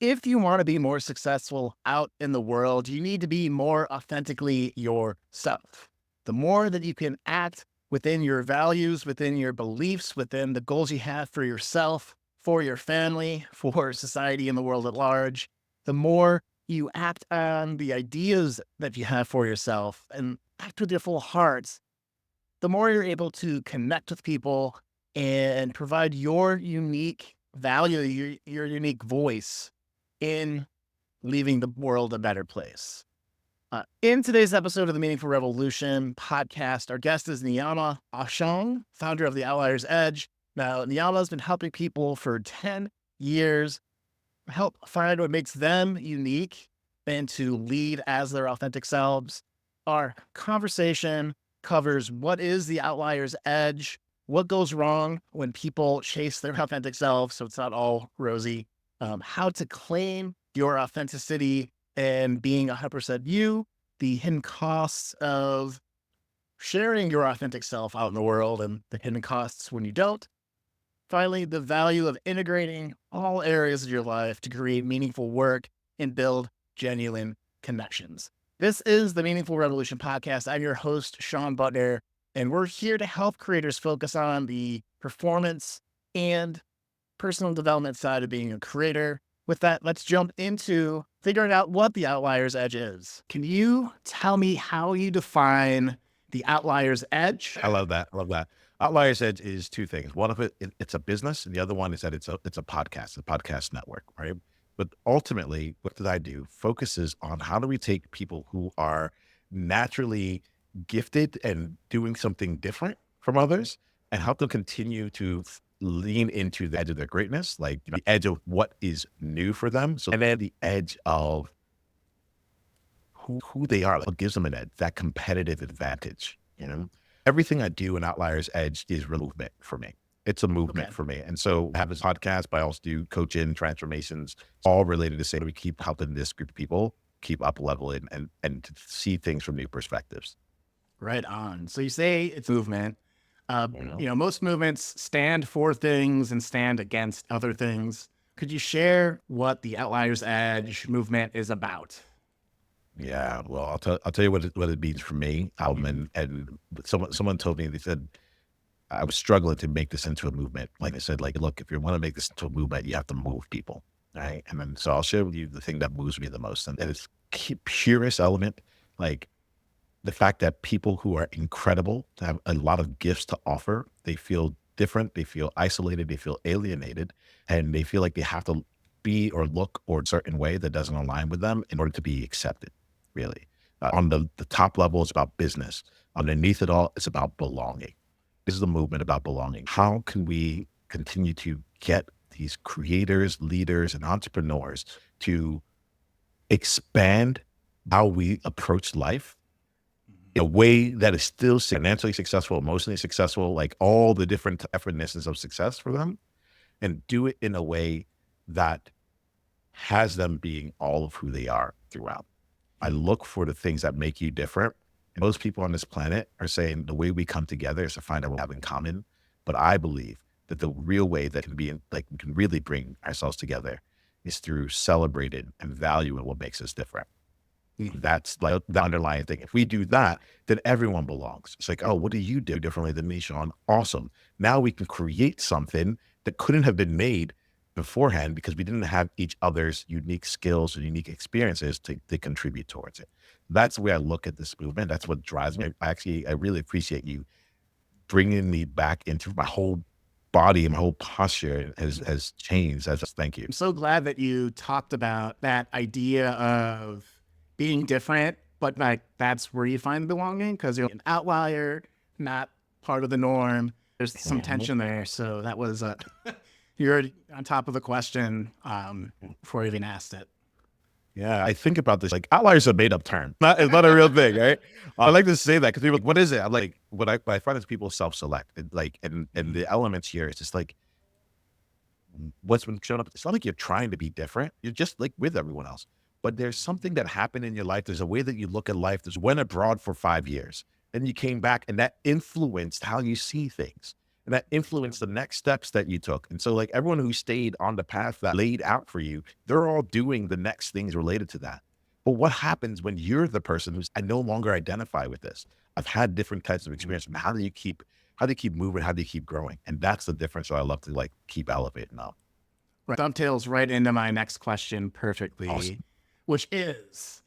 If you want to be more successful out in the world, you need to be more authentically yourself. The more that you can act within your values, within your beliefs, within the goals you have for yourself, for your family, for society and the world at large, the more you act on the ideas that you have for yourself and act with your full hearts, the more you're able to connect with people and provide your unique value, your unique voice in leaving the world a better place. In today's episode of the Meaningful Revolution podcast, our guest is Niiamah Ashong, founder of the Outliers Edge. Now, Niiamah has been helping people for 10 years help find what makes them unique and to lead as their authentic selves. Our conversation covers what is the Outliers Edge, what goes wrong when people chase their authentic selves, so it's not all rosy, how to claim your authenticity and being 100% you, the hidden costs of sharing your authentic self out in the world and the hidden costs when you don't. Finally, the value of integrating all areas of your life to create meaningful work and build genuine connections. This is the Meaningful Revolution podcast. I'm your host, Shawn Buttner, and we're here to help creators focus on the performance and personal development side of being a creator. With that, let's jump into figuring out what the Outliers Edge is. Can you tell me how you define the Outliers Edge? I love that. I love that. Outliers Edge is two things. One of it's a business, and the other one is that it's a podcast, a podcast network, right? But ultimately, what did I do? Focuses on how do we take people who are naturally gifted and doing something different from others and help them continue to lean into the edge of their greatness, like the edge of what is new for them. So, and then the edge of who they are, what gives them an edge, that competitive advantage, Everything I do in Outliers Edge is real movement for me. It's a movement for me. And so I have this podcast, but I also do coaching, transformations, all related to say we keep helping this group of people keep up leveling and to see things from new perspectives. Right on. So you say it's movement. Most movements stand for things and stand against other things. Could you share what the Outliers Edge movement is about? Yeah, well, I'll tell you what it means for me. And someone told me, they said, I was struggling to make this into a movement. Like I said, look, if you want to make this into a movement, you have to move people, right? And then, so I'll share with you the thing that moves me the most. And it's purest element, like the fact that people who are incredible, have a lot of gifts to offer, they feel different, they feel isolated, they feel alienated, and they feel like they have to be or look or a certain way that doesn't align with them in order to be accepted. Really. On the top level, it's about business. Underneath it all, it's about belonging. This is the movement about belonging. How can we continue to get these creators, leaders, and entrepreneurs to expand how we approach life in a way that is still financially successful, emotionally successful, like all the different effortnesses of success for them, and do it in a way that has them being all of who they are throughout. I look for the things that make you different. Most people on this planet are saying the way we come together is to find out what we have in common. But I believe that the real way that we can really bring ourselves together is through celebrating and valuing what makes us different. That's like the underlying thing. If we do that, then everyone belongs. It's like, oh, what do you do differently than me, Shawn? Awesome. Now we can create something that couldn't have been made beforehand because we didn't have each other's unique skills and unique experiences to contribute towards it. That's the way I look at this movement. That's what drives me. I really appreciate you bringing me back into my whole body and my whole posture has changed. I just thank you. I'm so glad that you talked about that idea of being different, but like that's where you find belonging because you're an outlier, not part of the norm. There's some tension there. So that was you're on top of the question before you even asked it. Yeah, I think about this, like outliers are a made up term. It's not a real thing, right? I like to say that because people are like, what is it? I'm like, what I find is people self-select. And the elements here is just like, what's been shown up. It's not like you're trying to be different. You're just like with everyone else. But there's something that happened in your life. There's a way that you look at life. There's went abroad for 5 years. Then you came back and that influenced how you see things. And that influenced the next steps that you took. And so like everyone who stayed on the path that laid out for you, they're all doing the next things related to that. But what happens when you're the person who's, I no longer identify with this? I've had different types of experience. And how do you keep moving? How do you keep growing? And that's the difference that I love to like keep elevating up. Right. Dovetails right into my next question Awesome. perfectly, which is,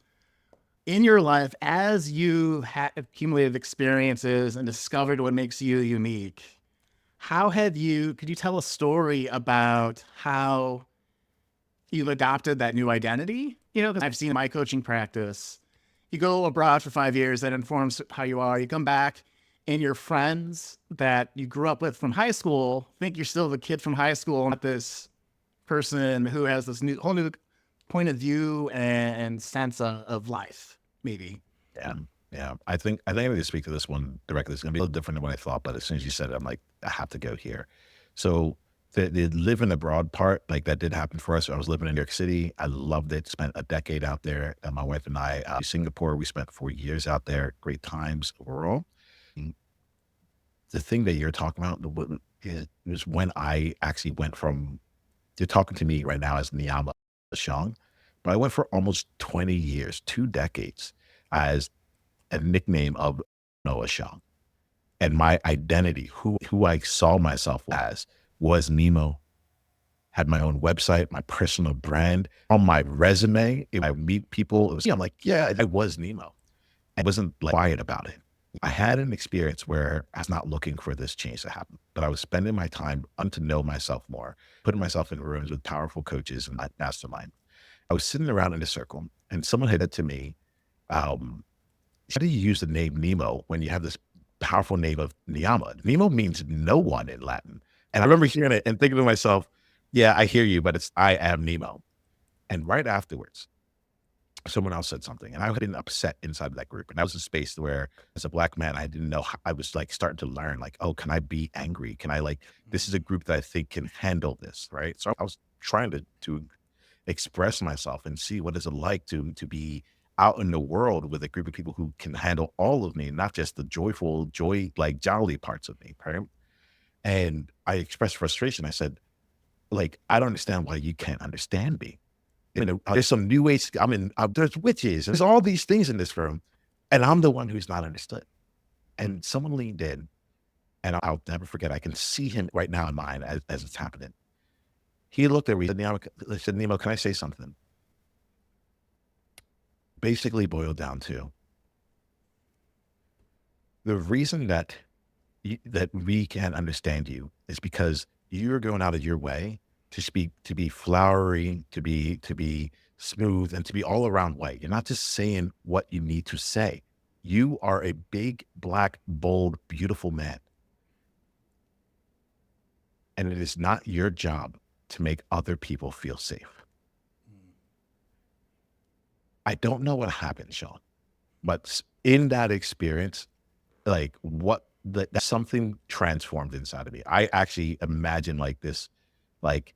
in your life, as you have accumulated experiences and discovered what makes you unique, could you tell a story about how you've adopted that new identity? You know, 'cause I've seen in my coaching practice, you go abroad for 5 years, that informs how you are. You come back, and your friends that you grew up with from high school think you're still the kid from high school, not this person who has this whole new point of view and sense of life, maybe. Yeah. Yeah. I think I need to speak to this one directly. It's gonna be a little different than what I thought, but as soon as you said it, I'm like, I have to go here. So the living abroad part, like that did happen for us. I was living in New York City. I loved it. Spent a decade out there. And my wife and I, Singapore, we spent 4 years out there. Great times overall. Mm, The thing that you're talking about is when I actually went from, you're talking to me right now as Niiamah Ashong, but I went for almost 20 years, 2 decades as a nickname of Noah Shawn. And my identity, who I saw myself as, was Nemo. Had my own website, my personal brand. On my resume, if I meet people, it was, I'm like, yeah, I was Nemo. I wasn't like, quiet about it. I had an experience where I was not looking for this change to happen, but I was spending my time to know myself more, putting myself in rooms with powerful coaches and mastermind. I was sitting around in a circle, and someone had said to me, um, how do you use the name Nemo when you have this powerful name of Niiamah? Nemo means no one in Latin. And I remember hearing it and thinking to myself, yeah, I hear you, but it's I am Nemo. And right afterwards, someone else said something, and I had been upset inside of that group. And that was a space where, as a black man, I didn't know how, I was like starting to learn, like, oh, can I be angry? Can I like, this is a group that I think can handle this, right? So I was trying to express myself and see what is it like to be out in the world with a group of people who can handle all of me, not just the like jolly parts of me, right? And I expressed frustration. I said, like, I don't understand why you can't understand me. You know, there's some new ways. I mean, there's witches. There's all these things in this room, and I'm the one who's not understood. And someone leaned in, and I'll never forget. I can see him right now in mine as it's happening. He looked at me. He said, Nemo, can I say something? Basically boiled down to the reason that that we can't understand you is because you're going out of your way to speak, to be flowery, to be smooth, and to be all around white. You're not just saying what you need to say. You are a big, black, bold, beautiful man. And it is not your job to make other people feel safe. I don't know what happened, Shawn, but in that experience, like that something transformed inside of me. I actually imagine like this, like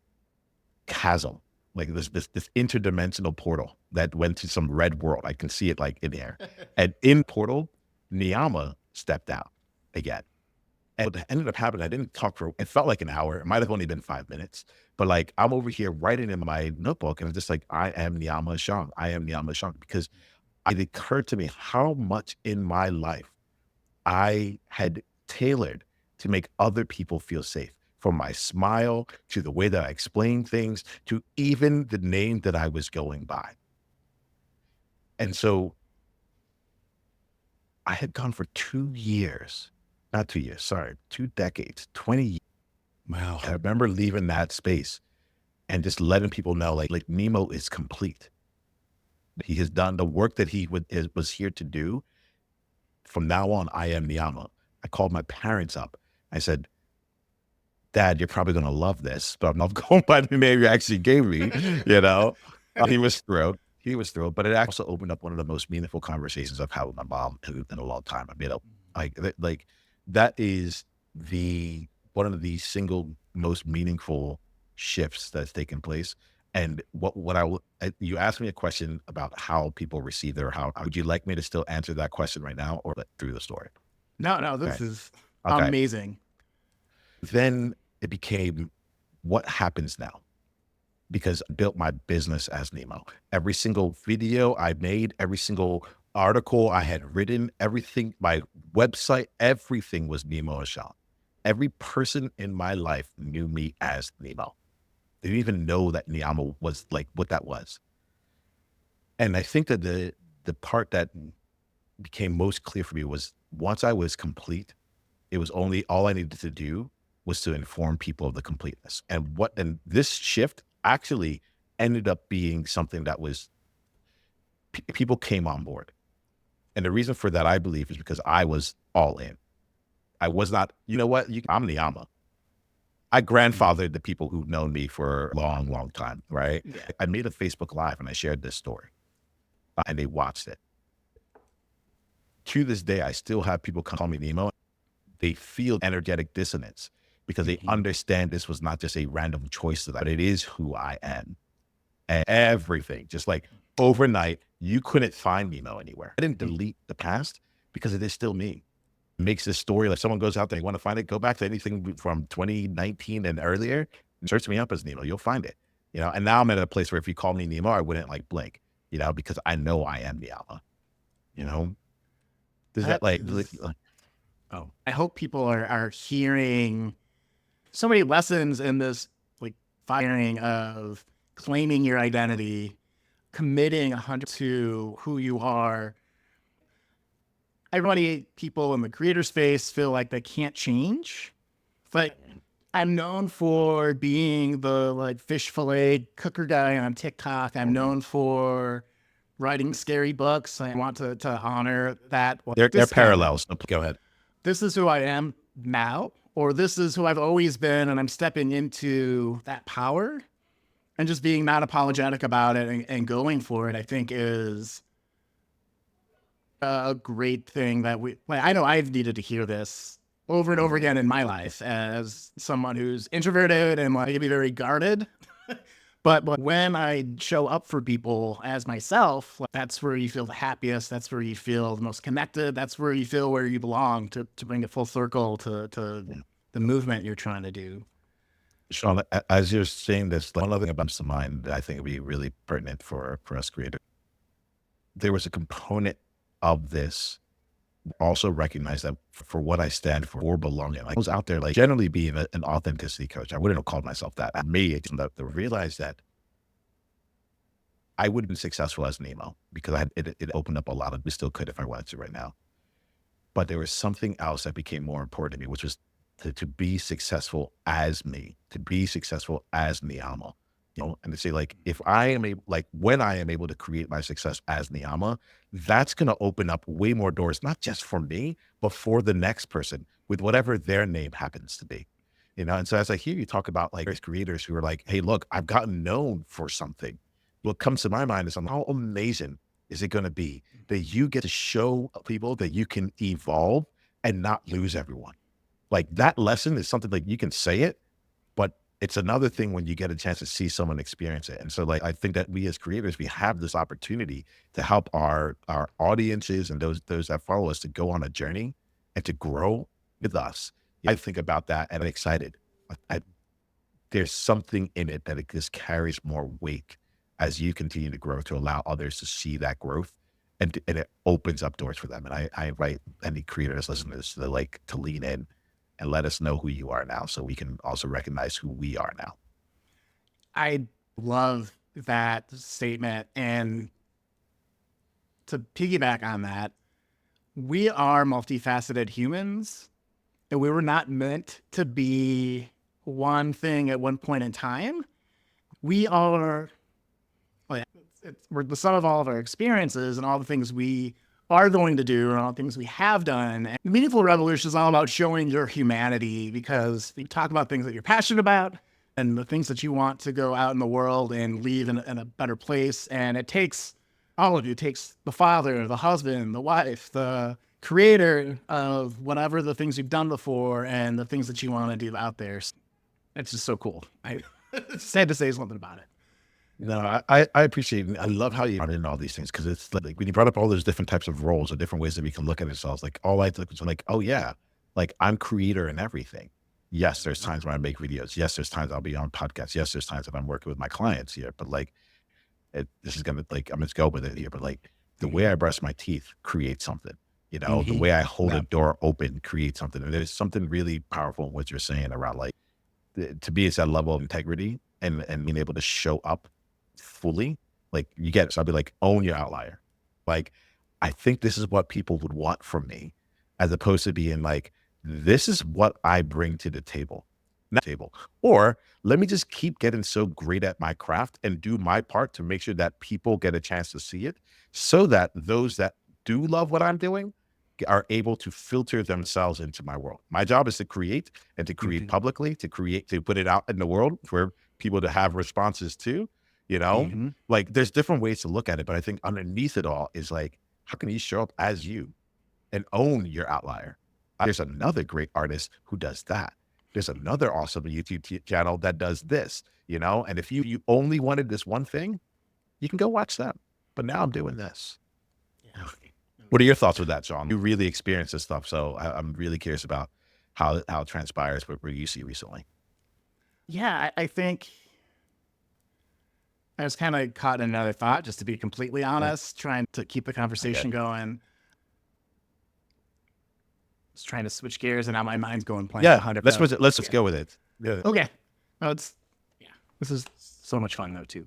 chasm, like this interdimensional portal that went to some red world. I can see it like in there. And in portal, Niiamah stepped out again. And what ended up happening, I didn't talk for, it felt like an hour. It might have only been 5 minutes, but like I'm over here writing in my notebook and I'm just like, I am Niiamah Ashong. I am Niiamah Ashong, because it occurred to me how much in my life I had tailored to make other people feel safe. From my smile to the way that I explain things to even the name that I was going by. And so I had gone for 2 years, not 2 years, sorry, 2 decades, 20 years. Wow. And I remember leaving that space and just letting people know like Nemo is complete. He has done the work that was here to do. From now on, I am Niiamah. I called my parents up. I said, Dad, you're probably going to love this, but I'm not going by the name you actually gave me, you know? He was thrilled. He was thrilled, but it also opened up one of the most meaningful conversations I've had with my mom in a long time. I mean, like that is one of the single most meaningful shifts that's taken place. And you asked me a question about how people receive it, or how would you like me to still answer that question right now or through the story? No, Okay. this is Okay. amazing. Then it became, what happens now? Because I built my business as Nemo. Every single video I made, every single article I had written, everything, my website, everything was Niiamah Ashong. Every person in my life knew me as Nemo. They didn't even know that Niiamah was like what that was. And I think that the part that became most clear for me was once I was complete, it was only all I needed to do was to inform people of the completeness. And this shift actually ended up being something that was people came on board. And the reason for that, I believe, is because I was all in. I was not, you know what? I'm Niiamah. I grandfathered the people who've known me for a long, long time, right? Yeah. I made a Facebook Live and I shared this story and they watched it. To this day, I still have people call me Nemo. They feel energetic dissonance because they understand this was not just a random choice, that it is who I am. And everything, just like overnight, you couldn't find Nemo anywhere. I didn't delete the past because it is still me. It makes this story, like someone goes out there, you want to find it, go back to anything from 2019 and earlier, and search me up as Nemo, you'll find it. And now I'm at a place where if you call me Nemo, I wouldn't like blink, because I know I am Niiamah. Does that Oh, I hope people are hearing so many lessons in this, like, firing of claiming your identity, committing 100 to who you are. People in the creator space feel like they can't change. But I'm known for being the like fish fillet cooker guy on TikTok. I'm known for writing scary books. I want to honor that. they're parallels. Go ahead. This is who I am now, or this is who I've always been, and I'm stepping into that power and just being not apologetic about it and going for it, I think is a great thing that I know I've needed to hear this over and over again in my life as someone who's introverted and like be very guarded. But when I show up for people as myself, that's where you feel the happiest. That's where you feel the most connected. That's where you feel where you belong, to bring it full circle to the movement you're trying to do. Shawn, as you're saying this, one other thing comes to mind that I think would be really pertinent for us creators. There was a component of this also recognize that for what I stand for belonging. Like I was out there, like generally being an authenticity coach. I wouldn't have called myself that. I made to realize that I would have been successful as Nemo because it opened up a lot of, we still could if I wanted to right now. But there was something else that became more important to me, which was to be successful as me, to be successful as Niiamah. And to say, like, if I am when I am able to create my success as Niiamah, that's going to open up way more doors, not just for me, but for the next person with whatever their name happens to be. And so as I hear you talk about like creators who are like, hey, look, I've gotten known for something. What comes to my mind is how amazing is it going to be that you get to show people that you can evolve and not lose everyone. Like that lesson is something like you can say it, but it's another thing when you get a chance to see someone experience it. And so like, I think that we as creators, we have this opportunity to help our audiences and those that follow us to go on a journey and to grow with us. I think about that and I'm excited. There's something in it that it just carries more weight as you continue to grow, to allow others to see that growth and it opens up doors for them. And I invite any creators, listeners to lean in and let us know who you are now so we can also recognize who we are now. I love that statement. And to piggyback on that, we are multifaceted humans and we were not meant to be one thing at one point in time. We are, we're the sum of all of our experiences and all the things we are going to do and all the things we have done. And Meaningful Revolution is all about showing your humanity, because you talk about things that you're passionate about and the things that you want to go out in the world and leave in a better place. And it takes all of you. It takes the father, the husband, the wife, the creator of whatever the things you've done before and the things that you want to do out there. It's just so cool. It's sad to say something about it. No, I appreciate it. I love how you brought in all these things, because it's like when you brought up all those different types of roles or different ways that we can look at ourselves, like all I took was like, oh yeah, like I'm creator and everything. Yes, there's times when I make videos. Yes, there's times I'll be on podcasts. Yes, there's times that I'm working with my clients here. But like, this is gonna like I'm just go with it here. But like the way I brush my teeth creates something. You know, the way I hold a door open creates something. And there's something really powerful in what you're saying around like to me, it's that level of integrity and being able to show up fully. Like you get it. So I'll be like, own your outlier. Like, I think this is what people would want from me, as opposed to being like, this is what I bring to the table. Not table. Or let me just keep getting so great at my craft and do my part to make sure that people get a chance to see it so that those that do love what I'm doing are able to filter themselves into my world. My job is to create and to create publicly, to put it out in the world for people to have responses to, you know, like there's different ways to look at it. But I think underneath it all is like, how can you show up as you and own your outlier? There's another great artist who does that. There's another awesome YouTube channel that does this, you know, and if you only wanted this one thing, you can go watch them. But now I'm doing this. What are your thoughts with that, Shawn? You really experienced this stuff, so I'm really curious about how it transpires what you see recently. Yeah, I think I was kind of caught in another thought, just to be completely honest, trying to keep the conversation going. Just trying to switch gears, and now my mind's going blank. Yeah, 100. let's go with it. Yeah. Okay. Oh, this is so much fun though too.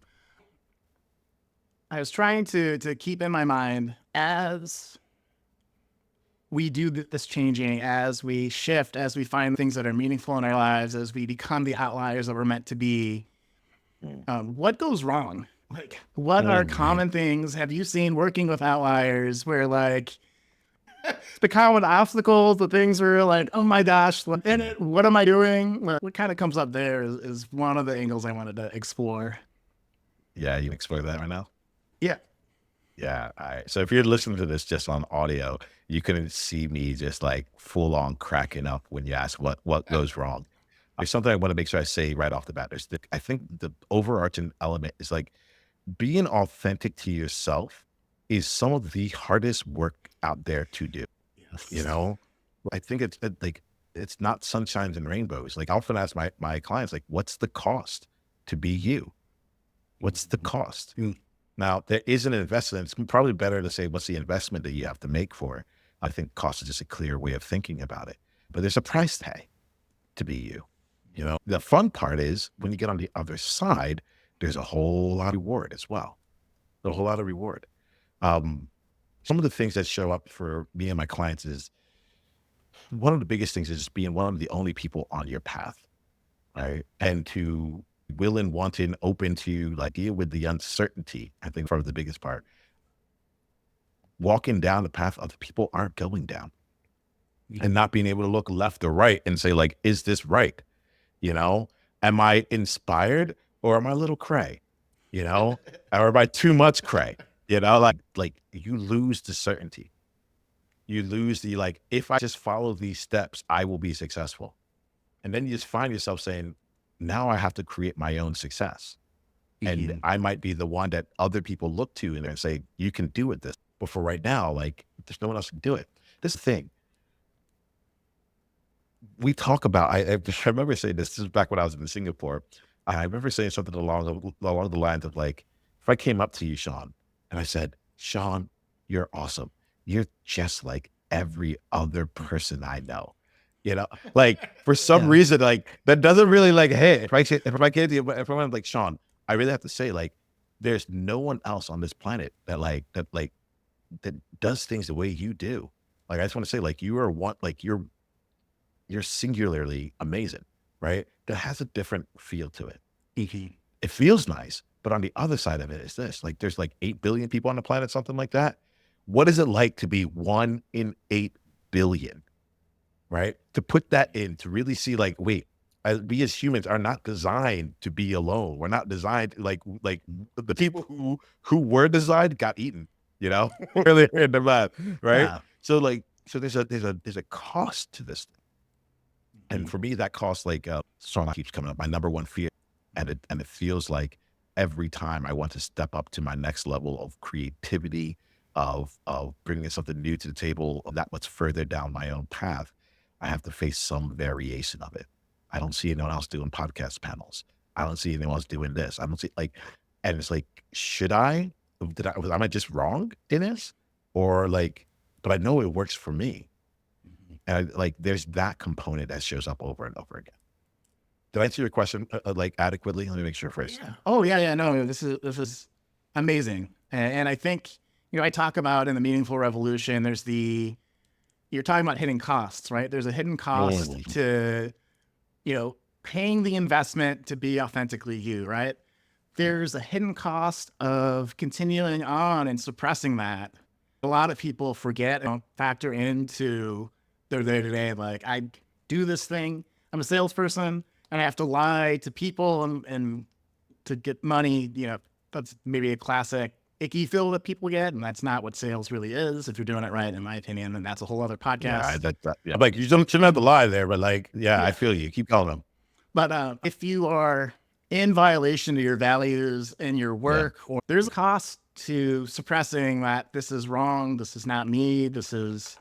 I was trying to keep in my mind as we do this changing, as we shift, as we find things that are meaningful in our lives, as we become the outliers that we're meant to be. What goes wrong? Like, what are common things have you seen working with outliers where like the common obstacles, the things where you're like, oh my gosh, what am I doing? What kind of comes up there is one of the angles I wanted to explore. Yeah, you can explore that right now. Yeah. Yeah. All right. So if you're listening to this just on audio, you couldn't see me just like full on cracking up when you ask what goes wrong. There's something I want to make sure I say right off the bat. I think the overarching element is like being authentic to yourself is some of the hardest work out there to do. You know, I think like it's not sunshines and rainbows. Like I often ask my clients, like, what's the cost to be you? What's the cost? Now, there is an investment. It's probably better to say, what's the investment that you have to make for it? I think cost is just a clear way of thinking about it. But there's a price tag to be you. You know, the fun part is when you get on the other side, there's a whole lot of reward as well. A whole lot of reward. Some of the things that show up for me and my clients is one of the biggest things is just being one of the only people on your path, right? And to willing, wanting, open to like deal with the uncertainty. I think probably the biggest part. Walking down the path other people aren't going down, and not being able to look left or right and say like, is this right? You know, am I inspired or am I a little cray? You know, or am I too much cray? You know, like you lose the certainty. You lose the like, if I just follow these steps, I will be successful. And then you just find yourself saying, now I have to create my own success. And I might be the one that other people look to and say, you can do it this. But for right now, like there's no one else who can do it. This thing. We talk about, I remember saying this is back when I was in Singapore. I remember saying something along the lines of like, if I came up to you, Shawn, and I said, Shawn, you're awesome. You're just like every other person I know. You know, like for some reason, like that doesn't really like, hey, if I'm like, Shawn, I really have to say like, there's no one else on this planet that does things the way you do. Like, I just want to say like, you are one, like you're singularly amazing, right? That has a different feel to it. It feels nice, but on the other side of it is this, like there's like 8 billion people on the planet, something like that. What is it like to be 1 in 8 billion? Right? To put that in, to really see like, wait, we as humans are not designed to be alone. We're not designed like the people who were designed got eaten, you know, earlier in the math, right? Yeah. So like, so there's a cost to this. And for me, that cost like song keeps coming up, my number one fear. And it feels like every time I want to step up to my next level of creativity, of bringing something new to the table, that much further down my own path, I have to face some variation of it. And for me, that cost like feels like every time I want to step up to my next level of creativity, of bringing something new to the table, that much further down my own path, I have to face some variation of it. I don't see anyone else doing podcast panels. I don't see anyone else doing this. I don't see like, and it's like, should I? Am I just wrong in this? Or like, but I know it works for me. And like, there's that component that shows up over and over again. Did I answer your question like adequately? Let me make sure first. Yeah. Oh yeah. No, this is amazing. And I think, I talk about in the Meaningful Revolution, you're talking about hidden costs, right? There's a hidden cost to, paying the investment to be authentically you, right? There's a hidden cost of continuing on and suppressing that. A lot of people forget and factor into their day-to-day. Like, I do this thing, I'm a salesperson, and I have to lie to people and to get money. That's maybe a classic icky feel that people get, and that's not what sales really is if you're doing it right, in my opinion. And that's a whole other podcast. Yeah. Like, you shouldn't have to lie there, but like, yeah, I feel you. Keep calling them. But if you are in violation of your values in your work, or there's a cost to suppressing that this is wrong, this is not me, this is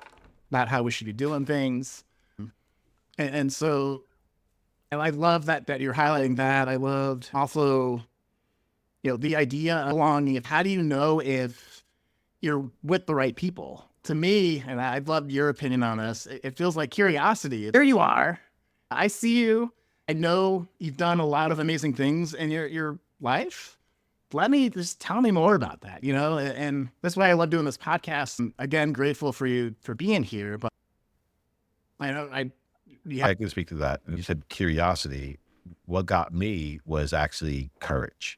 not how we should be doing things. And so, and I love that you're highlighting that. I loved also, the idea of belonging. Of how do you know if you're with the right people? To me, and I'd love your opinion on this, it feels like curiosity. There you are. I see you. I know you've done a lot of amazing things in your life. Tell me more about that, and that's why I love doing this podcast. And again, grateful for you for being here. But I can speak to that. You said curiosity. What got me was actually courage,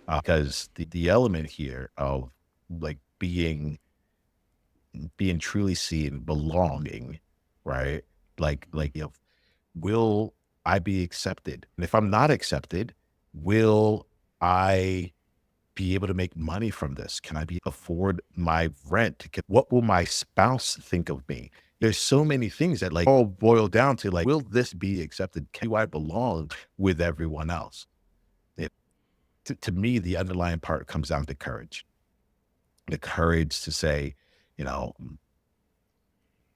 because the element here of like being truly seen, belonging, right? Like, will I be accepted? And if I'm not accepted, will I be able to make money from this? Can I afford my rent? What will my spouse think of me? There's so many things that like all boil down to like, will this be accepted? Do I belong with everyone else? To me, the underlying part comes down to courage. The courage to say,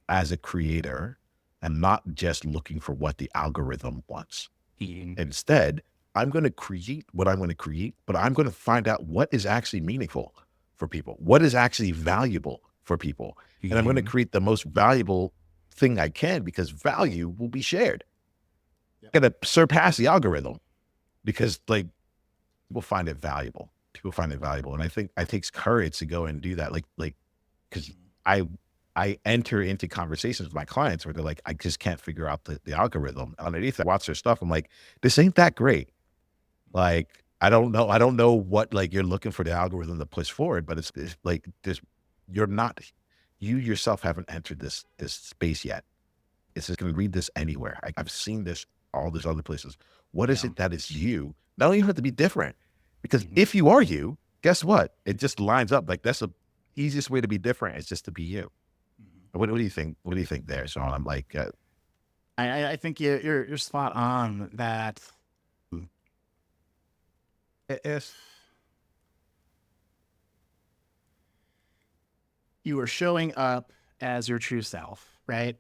as a creator, I'm not just looking for what the algorithm wants. Instead, I'm going to create what I'm going to create, but I'm going to find out what is actually meaningful for people, what is actually valuable for people. And I'm going to create the most valuable thing I can, because value will be shared. I'm going to surpass the algorithm because like people find it valuable. And I think it takes courage to go and do that. Like, because I enter into conversations with my clients where they're like, I just can't figure out the algorithm. Underneath, I watch their stuff. I'm like, this ain't that great. Like, I don't know what like you're looking for the algorithm to push forward, but it's like this, you yourself haven't entered this space yet. It's just going to read this anywhere. I've seen this, all these other places. What is it that is you? Not only have to be different, because if you are you, guess what? It just lines up. Like, that's the easiest way to be different. Is just to be you. What do you think? What do you think there, Shawn? I'm like, I think you're spot on that. If you are showing up as your true self, right?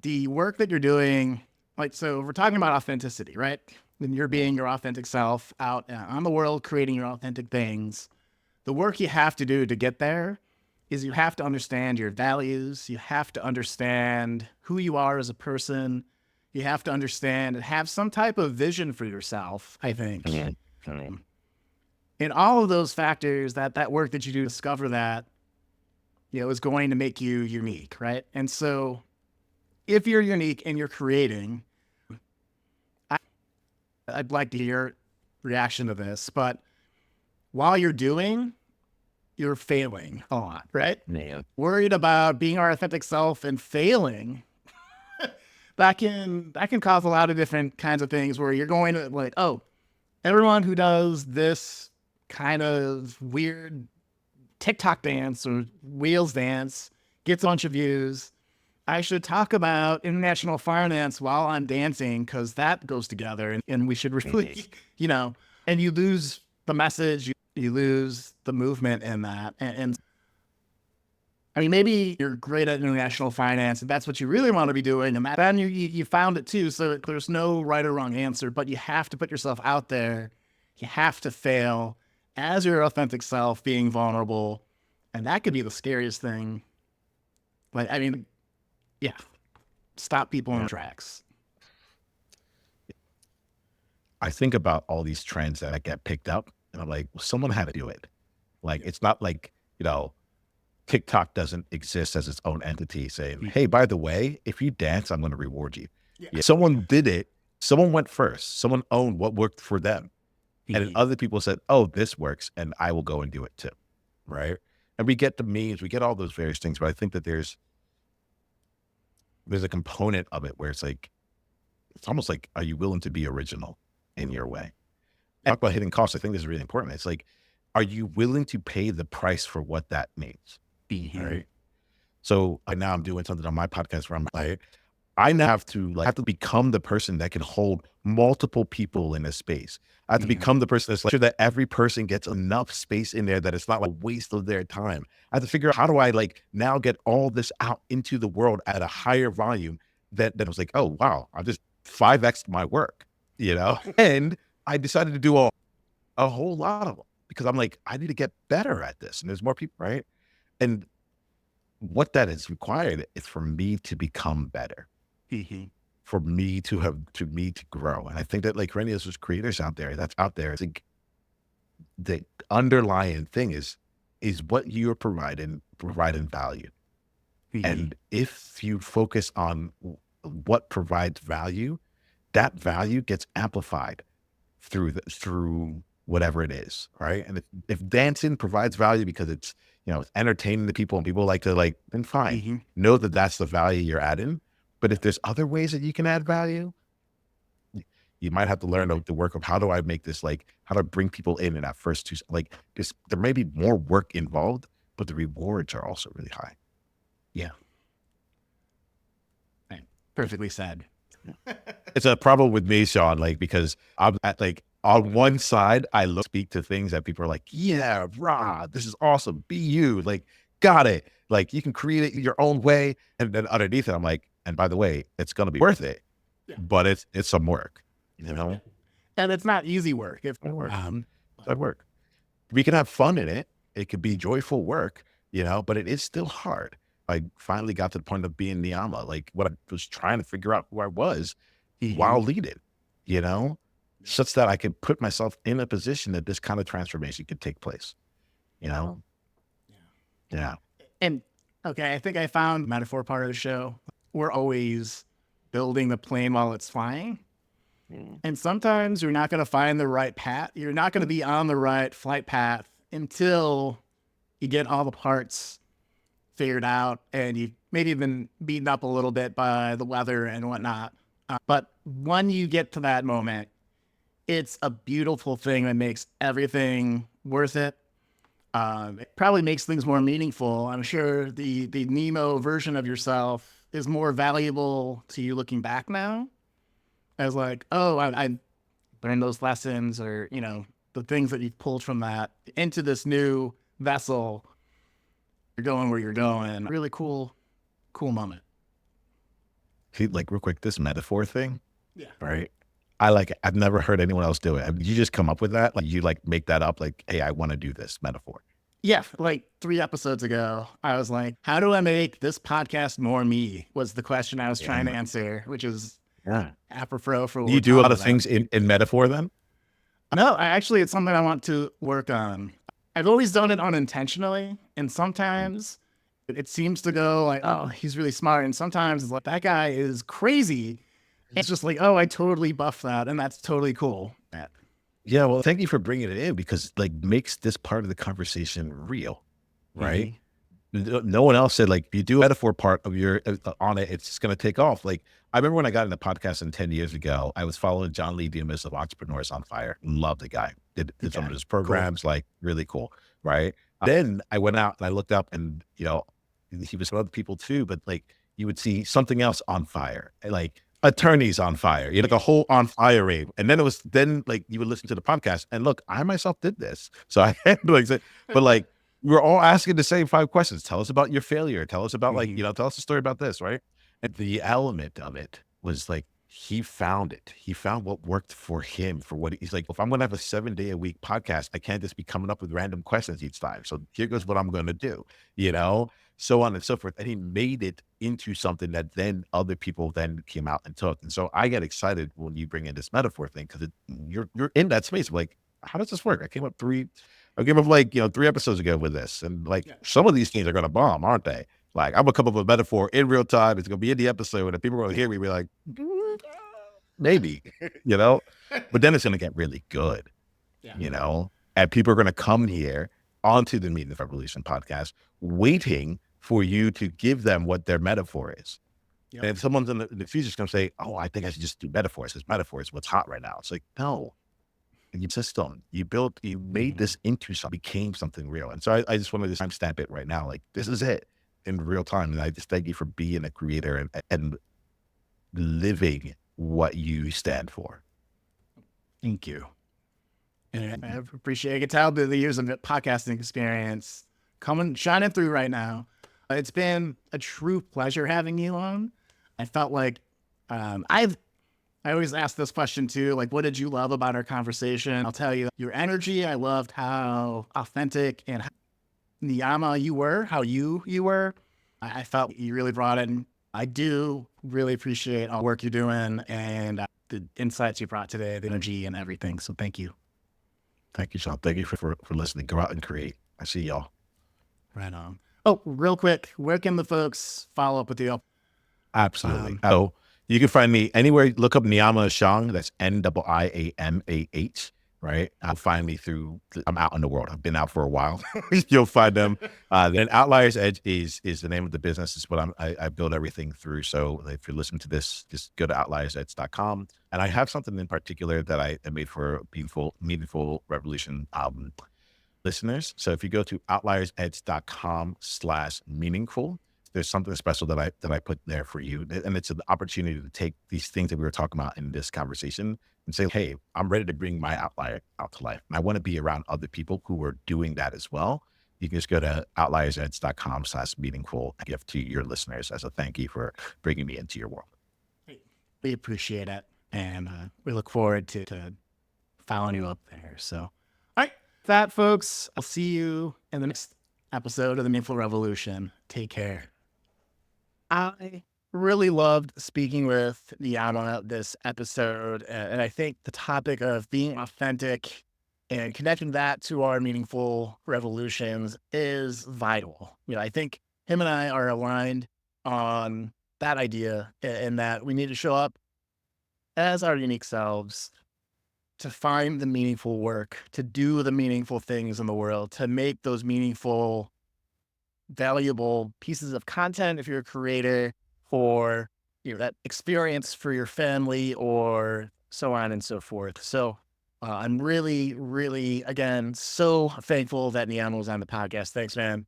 The work that you're doing, like, so we're talking about authenticity, right? When you're being your authentic self out on the world, creating your authentic things, the work you have to do to get there is you have to understand your values. You have to understand who you are as a person. You have to understand and have some type of vision for yourself, I think. And all of those factors, that work that you do to discover that, is going to make you unique, right? And so if you're unique and you're creating, I'd like to hear your reaction to this, but while you're doing, you're failing a lot, right? Worried about being our authentic self and failing, that can cause a lot of different kinds of things where you're going to like, oh, everyone who does this kind of weird TikTok dance or wheels dance gets a bunch of views. I should talk about international finance while I'm dancing because that goes together, and we should really, and you lose the message, you lose the movement in that. And I mean, maybe you're great at international finance and that's what you really want to be doing. And then you found it too. So there's no right or wrong answer, but you have to put yourself out there. You have to fail as your authentic self, being vulnerable. And that could be the scariest thing. Like, I mean, yeah, stop people in their tracks. I think about all these trends that get picked up and I'm like, well, someone had to do it. Like, it's not like, TikTok doesn't exist as its own entity saying, hey, by the way, if you dance, I'm going to reward you. Yeah. Someone did it. Someone went first. Someone owned what worked for them. And then other people said, oh, this works. And I will go and do it too. Right. And we get the memes, we get all those various things. But I think that there's a component of it where it's almost like, are you willing to be original in your way? Talk about hitting costs. I think this is really important. It's like, are you willing to pay the price for what that means? Right. So now I'm doing something on my podcast where I'm like, I now have to become the person that can hold multiple people in a space. I have to become the person that's sure that every person gets enough space in there that it's not like a waste of their time. I have to figure out how do I now get all this out into the world at a higher volume that was like, oh, wow, I just 5X my work, and I decided to do a whole lot of them because I'm like, I need to get better at this. And there's more people, right? And what that is required is for me to become better, for me to grow. And I think that for any of those creators out there, I think the underlying thing is what you're providing value. And if you focus on what provides value, that value gets amplified through whatever it is, right? And if dancing provides value because it's it's entertaining the people and people like to then fine. Know that that's the value you're adding. But if there's other ways that you can add value, you might have to learn the work of how do I make this how do I bring people in that first two there may be more work involved, but the rewards are also really high. Yeah. Perfectly said. It's a problem with me, Shawn, because I'm at on one side, I speak to things that people are like, yeah, rah, this is awesome. Be you, got it. You can create it your own way. And then underneath it, I'm like, and by the way, it's going to be worth it, but it's some work, And it's not easy work. It's hard work. We can have fun in it. It could be joyful work, but it is still hard. I finally got to the point of being Niiamah, what I was trying to figure out who I was while leading, such that I could put myself in a position that this kind of transformation could take place, Yeah. And okay, I think I found the metaphor part of the show. We're always building the plane while it's flying. And sometimes you're not going to find the right path. You're not going to be on the right flight path until you get all the parts figured out and you've maybe been beaten up a little bit by the weather and whatnot. But when you get to that moment, it's a beautiful thing that makes everything worth it. It probably makes things more meaningful. I'm sure the Nemo version of yourself is more valuable to you looking back now as I learned those lessons or, the things that you've pulled from that into this new vessel. You're going where you're going. Really cool moment. See, real quick, this metaphor thing. Yeah. Right. I've never heard anyone else do it. You just come up with that? You make that up? Hey, I want to do this metaphor. Yeah. 3 episodes ago, I was like, how do I make this podcast more me? Was the question I was trying to answer, which is apropos for what you do a lot of things in metaphor then? No, it's something I want to work on. I've always done it unintentionally. And sometimes it seems to go oh, he's really smart. And sometimes it's that guy is crazy. It's just I totally buff that. And that's totally cool. Yeah. Well, thank you for bringing it in because makes this part of the conversation real. Right. No one else said if you do a metaphor part of your on it, it's just going to take off. I remember when I got into podcasting 10 years ago, I was following John Lee Dumas of Entrepreneurs on Fire. Love the guy. Did some of his programs, cool. Really cool. Right. Then I went out and I looked up and, he was with other people too, but you would see something else on fire, attorneys on fire, a whole on fire rave. And then you would listen to the podcast and look, I myself did this. So I had but we're all asking the same 5 questions. Tell us about your failure. Tell us about like, Mhm. tell us a story about this, right? And the element of it was like, he found it. He found what worked for him for what he's like, if I'm going to have a 7-day-a-week podcast, I can't just be coming up with random questions each time. So here goes what I'm going to do, so on and so forth. And he made it into something that then other people then came out and took. And so I get excited when you bring in this metaphor thing, because you're in that space of like, how does this work? I came up like, 3 episodes ago with this. And like, Yeah. some of these things are going to bomb, aren't they? Like, I'm gonna come up with a metaphor in real time. It's gonna be in the episode, and people are gonna hear me be like, maybe, you know, but then it's gonna get really good, Yeah. and people are gonna come here onto the Meet the Revolution podcast, waiting for you to give them what their metaphor is. Yep. And if someone's in the future is gonna say, "Oh, I think I should just do metaphors. Because metaphor is what's hot right now." It's like, no, you system, you made this into something, became something real. And so I just wanted to timestamp it right now. Like, this is it in real time. And I just thank you for being a creator and living what you stand for. Thank you. And I appreciate it. Tell the years of podcasting experience coming shining through right now. It's been a true pleasure having you on. I felt like I always ask this question too, like, what did you love about our conversation? I'll tell you, your energy. I loved how authentic and how Niiamah you were, how you were. I felt you really brought in. I do really appreciate all the work you're doing and the insights you brought today, the energy and everything. So thank you. Thank you, Shawn. Thank you for listening. Go out and create. I see y'all. Right on. Oh, real quick, where can the folks follow up with you? Absolutely. So you can find me anywhere. Look up Niiamah Ashong. That's Niamah. Right. I'll find me I'm out in the world. I've been out for a while. You'll find them. Then Outliers Edge is the name of the business. It's what I build everything through. So if you're listening to this, just go to outliersedge.com. And I have something in particular that I made for Meaningful Revolution listeners. So if you go to outliersedge.com/meaningful, there's something special that I put there for you. And it's an opportunity to take these things that we were talking about in this conversation and say, hey, I'm ready to bring my outlier out to life. And I want to be around other people who are doing that as well. You can just go to outliersedge.com/meaningful and give to your listeners as a thank you for bringing me into your world. We appreciate it. And we look forward to following you up there. So, all right, that folks, I'll see you in the next episode of the Meaningful Revolution. Take care. I really loved speaking with Niiamah this episode. And I think the topic of being authentic and connecting that to our meaningful revolutions is vital. I think him and I are aligned on that idea and that we need to show up as our unique selves to find the meaningful work, to do the meaningful things in the world, to make those meaningful, valuable pieces of content if you're a creator, or that experience for your family, or so on and so forth. So I'm really, really, again, so thankful that Niiamah was on the podcast. Thanks, man.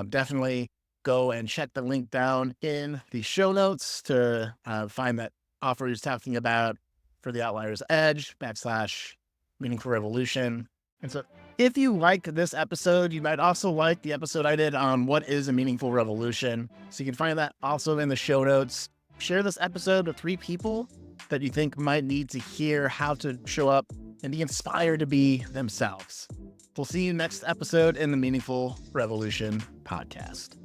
Definitely go and check the link down in the show notes to find that offer he's talking about for the Outliers Edge / Meaningful Revolution. And so if you liked this episode, you might also like the episode I did on what is a meaningful revolution. So you can find that also in the show notes. Share this episode with 3 people that you think might need to hear how to show up and be inspired to be themselves. We'll see you next episode in the Meaningful Revolution podcast.